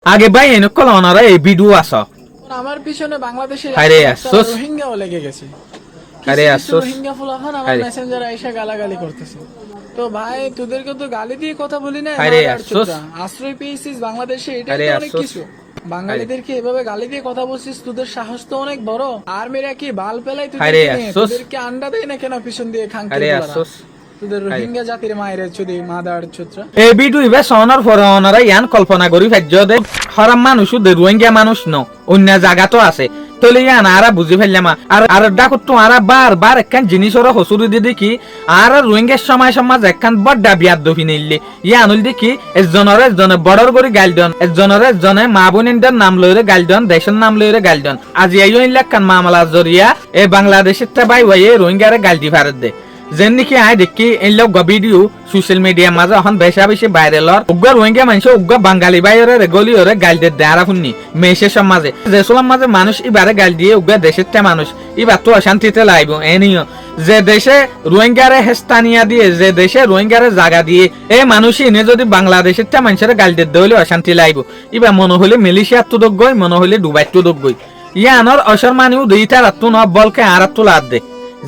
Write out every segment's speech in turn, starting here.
আগে ভাই এনেকল অনারা এই ভিডিও আস আমার পিছনে বাংলাদেশের আরে আফসোস রোহিঙ্গাও লেগে গেছে। আরে আফসোস রোহিঙ্গা ফুলাখান আমার মেসেঞ্জারে আইসা গালাগালি করতেছে। তো ভাই তোদেরকে তো গালি দিয়ে কথা বলি না, আরে আফসোস আশ্রয় পেয়েছিস বাংলাদেশে, এটা আরে তো অনেক আফসোস কিছু। বাঙালিদেরকে এভাবে গালি দিয়ে কথা বলছিস, তোদের সাহস তো অনেক বড়। আর মেয়েরা কি বাল পেলাই তোদেরকে আন্ডা দেয় না কেন পিছন দিয়ে খাঙ্কি? আরে আফসোস তোদের রোহিঙ্গা জাতির মায়ের চুদি মাদার চুত্রা। এই ভিডিও ইবে সনার পরে অনারা ইয়ান কল্পনা করি ফেজ্জ দে হরাম মানুষ দে রোহিঙ্গা মানুষ ন অন্য জায়গা তো আছে তলে ইয়ান আরা বুঝি ফেললাম আর ডাকত তো আরা বার একখান জিনিসের হসুরি দিয়ে দেখি আর রোহিঙ্গার সময় সমাজ একখান বড্ডা বিয়াদ দফি নিলে ইয়ান হল দেখি এজনে বড়র করে গাইল দন এজনে মা বোনের নাম লইরে গাইল দন দেশের নাম লইরে গাইল দন আজ এই ইলাকান মামলা জরিয়া এ বাংলাদেশের বাই ওয়াই রোহিঙ্গারে গাইল দি ভারত দে যেন নাকি আই দেখি এই লোক ভিডিও সোশ্যাল মিডিয়ার মাঝে এখন বেশি ভাইরালর উগ্র রোহিঙ্গা মানুষ উগ্র বাঙালি বাইরে রেগলি ওরে গাইল দিয়ে দেয়ারা শুনি মেসের সমাজে দেশলাম মাঝে মানুষ এবারে গাইল দিয়ে উগ্র দেশের মানুষ এবার তো অশান্তিতে লাইব এনিও যে দেশে রোহিঙ্গারে হেস্তানিয়া দিয়ে যে দেশে রোহিঙ্গারে জায়গা দিয়ে এই মানুষই এনে যদি বাংলাদেশের মানুষের গাইল দিয়ে দেওয়ালে অশান্তি লাইব এবার মনে হলে মালয়েশিয়ার তো দোগ গই মনে হলে ডুবাই তো দোগ গই ইয়ানোর অসর মানিও দুইটা রাত্তু ন বলকে আর তুলার দে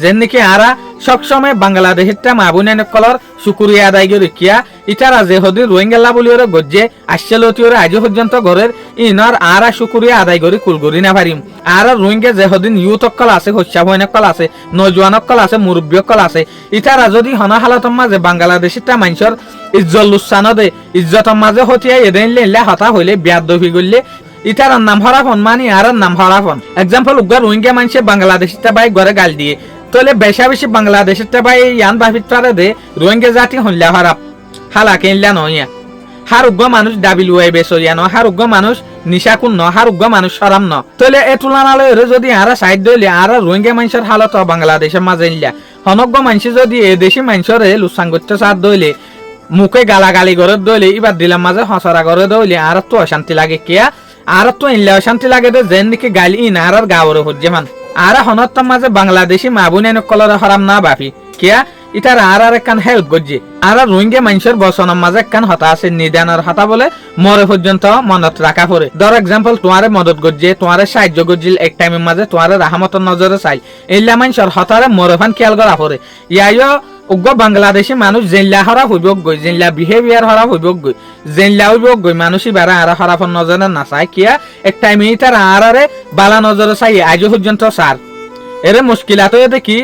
যেন নাকি আরা সবসময় বাংলাদেশের মা বোনের কলর শুকুরিয়া আদায় করে কিয়া ইটারা যে হদি রোহিঙ্গা বলি ওরা গজ্জে আসছে ওরা আজ পর্যন্ত ঘরের ইনর আরা শুকুরিয়া আদায় করে কুলগরি না পারিম আর রোহিঙ্গা যে হদিন ইউথ অকল আছে হস্যা বইনকল আছে নজওয়ান অকল আছে মুরব্বী অকল আছে ইটারা যদি হনা হালতর মাঝে বাংলাদেশের মানুষের ইজ্জত লুচ্ছানো দে ইজ্জতের মাঝে হতিয়াই এদিন লেনলে হতা হইলে বিয়াদ দফি করলে ইটার নাম হরাফন মানি আর নাম হরাফন এক্সাম্পল উগ্র রোহিঙ্গা মানুষে বাংলাদেশের বাই ঘরে গাল দিয়ে তাহলে বেশি বাংলাদেশের বাই ইয়ান ভাবিত পারে দে রোহিঙ্গা জাতি হইলা হরাপ হালা কেনলা নইয়া হার উগ্র মানুষ ডাবিল ওয়াই বেসরিয়া ন হার উগ্র মানুষ নিশাকুন ন হার উগ্র মানুষ সরাম ন তাহলে এ তুলনালয় যদি আরা সাইড দইলে আর রোহিঙ্গা মানুষের হালত বাংলাদেশের মাঝে ইল্লা হনগ্য মানুষ যদি এ দেশি মানুষের লুসাঙ্গত্য সাথ দইলে মুখে গালাগালি করে দইলে এবার দিলাম মাঝে হসরা করে দইলে আর তো অশান্তি লাগে কেয়া আর তো ইল্লা অশান্তি লাগে দে যেন নাকি গালি ইন আর গাওরে হচ্ছে মান আর হনত্তম মাঝে বাংলাদেশি মা বোন কলর হরাম না বাপি কিয়া ইটার আর একখান হেল্প করছে আর রোহিঙ্গা মানুষের বসনের মাঝে একখান হতা আছে নিদানের হতা বলে মরে পর্যন্ত মনত রাখা পড়ে ধর এক্সাম্পল তোমারে মদত করছে তোমারে সাহায্য করছিল এক টাইমের মাঝে তোমারে রাহমতর নজরে চাই এইলা মানুষের হতারে মরে ফান খেয়াল করা পড়ে ইয়াইও উগ্র বাংলাদেশি মানুষ জেনলা হরা হইব গই জেনলা বিহেভিয়ার হরা হইব গই জেনলা হইব গই মানুষই বারা আর হরাফন নজরে না চাই কিয়া এক টাইমে তার আরে বালা নজরে চাই আজ পর্যন্ত সার এর মুশকিলাত দেখি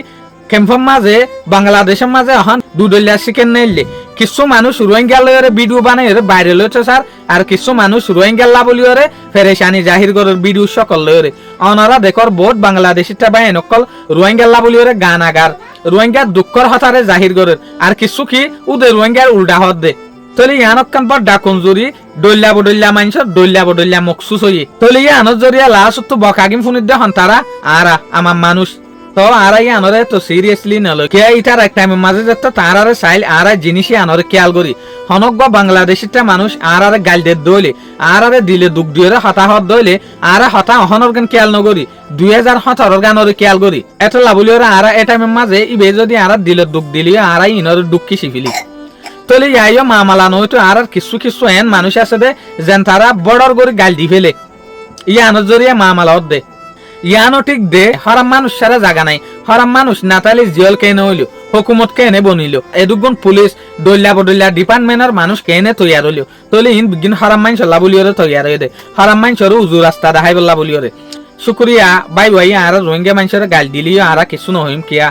ক্যাম্পের মাঝে বাংলাদেশের মাঝে এখন দুদলিয়া চিকেন নেইলে কিছু মানুষ রোহিঙ্গা লয়ের ভিডিও বানাই বাইরে লইছে স্যার আর কিছু মানুষ রোহিঙ্গা বলিওরে ফেরেশানি জাহির করে ভিডিও সকল লয়েরে অনারা দেখর বহুত বাংলাদেশিটা বাই নকল রোহিঙ্গা বলিওরে গান আগার রোহিঙ্গার দুঃখর হতারে জাহির করে আর কিছু কি উদে রোহিঙ্গার উল্টা হত দে তলে ইয়ানকান পর ডাকুনজুরি দল্লা বদল্লা মানুষের দল্লা বদল্লা মকসুস হই তলে ইয়ানত জরিয়া লাস্ট তো বকাগিম ফুনিদ হন তারা আরা আমার মানুষ তো আর আনরে তো সিরিয়াসলি নল কে ইটার এক টাইমের মাঝে যেত তারারে চাইল আর জিনিসই আনরে খেয়াল করি হনগ্য বাংলাদেশিটা মানুষ আর গাল দে দইলে আর দিলে দুঃখ দুয়ের হতাহত দইলে আর হতা অহনর গান খেয়াল নগরি 2017 গানরে খেয়াল করি এত লাভলি ওরা আর এ টাইমের মাঝে ইবে যদি আর দিলে দুঃখ দিলি আর ইনর দুঃখী শিফিলি তলে ইয়াইও মামালা নয়তো আর কিছু এন মানুষ আছে দে যেন তারা বড়র করে গাল দি ফেলে ইয়ানোর জরিয়া মামালা দে ইয়ানো ঠিক দে হরাম মানুষ সারা জায়গা নাই হরাম মানুষ না তাহলে জিয়ল কেনে হইল হুকুমত কেনে বনিল এদুগুন পুলিশ দল্লা বদল্লা ডিপার্টমেন্টের মানুষ কেনে তৈয়ার হইল তলে ইন বিগিন হরাম মানুষ লা বলিওরে তৈয়ার হয়ে দে হরাম মানুষের উজু রাস্তা দেখাই বললা বলিওরে শুক্রিয়া বাই বাই আর রোহিঙ্গা মানুষের গাল দিলিও আর কিছু নহইম কিয়া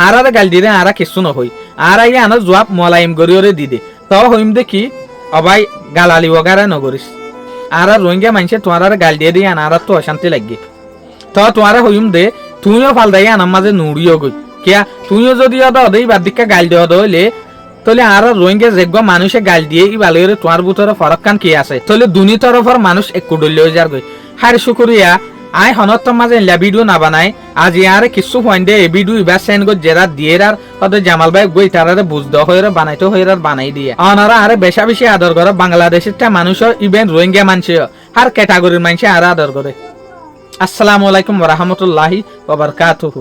আর গাল দিলে আর কিছু নহই আর আনো জবাব মলাইম গরিওরে দি দে তো হইম দেখি অবাই গালালি ওগারে নগরিস আর রোহিঙ্গা মানুষের তোমার গাল দিয়ে দিয়ে আর তো অশান্তি লাগে তো তোমারে হইম দে তুমিও ফাল দাই আনার মাঝে নুড়িও গই কিয়া তুমিও যদি দেই বাদ দিকা গাল দেওয়া দইলে তাহলে আর রোহিঙ্গা যেগ মানুষে গাল দিয়ে ই ভালোরে তোমার ভিতরে ফরকান কি আছে তাহলে দুনি তরফর মানুষ একু ডলে যার গই হার শুকুরিয়া আই হনত্তর মাঝে ভিডিও না বানাই আজি আর কিছু পয়েন্ট দে ভিডিও ইবা সেন্ড গো জেরা দিয়ে আর হয়তো জামাল ভাই গই তারারে বুঝতে হয়ে বানাইতে হয়ে বানাই দিয়ে অনারা আরে বেশি আদর করে বাংলাদেশের মানুষ ইভেন রোহিঙ্গা মানুষ আর ক্যাটাগরির মানুষ আর আদর করে আসসালামু আলাইকুম ওয়া রাহমাতুল্লাহি ওয়া বারাকাতুহু।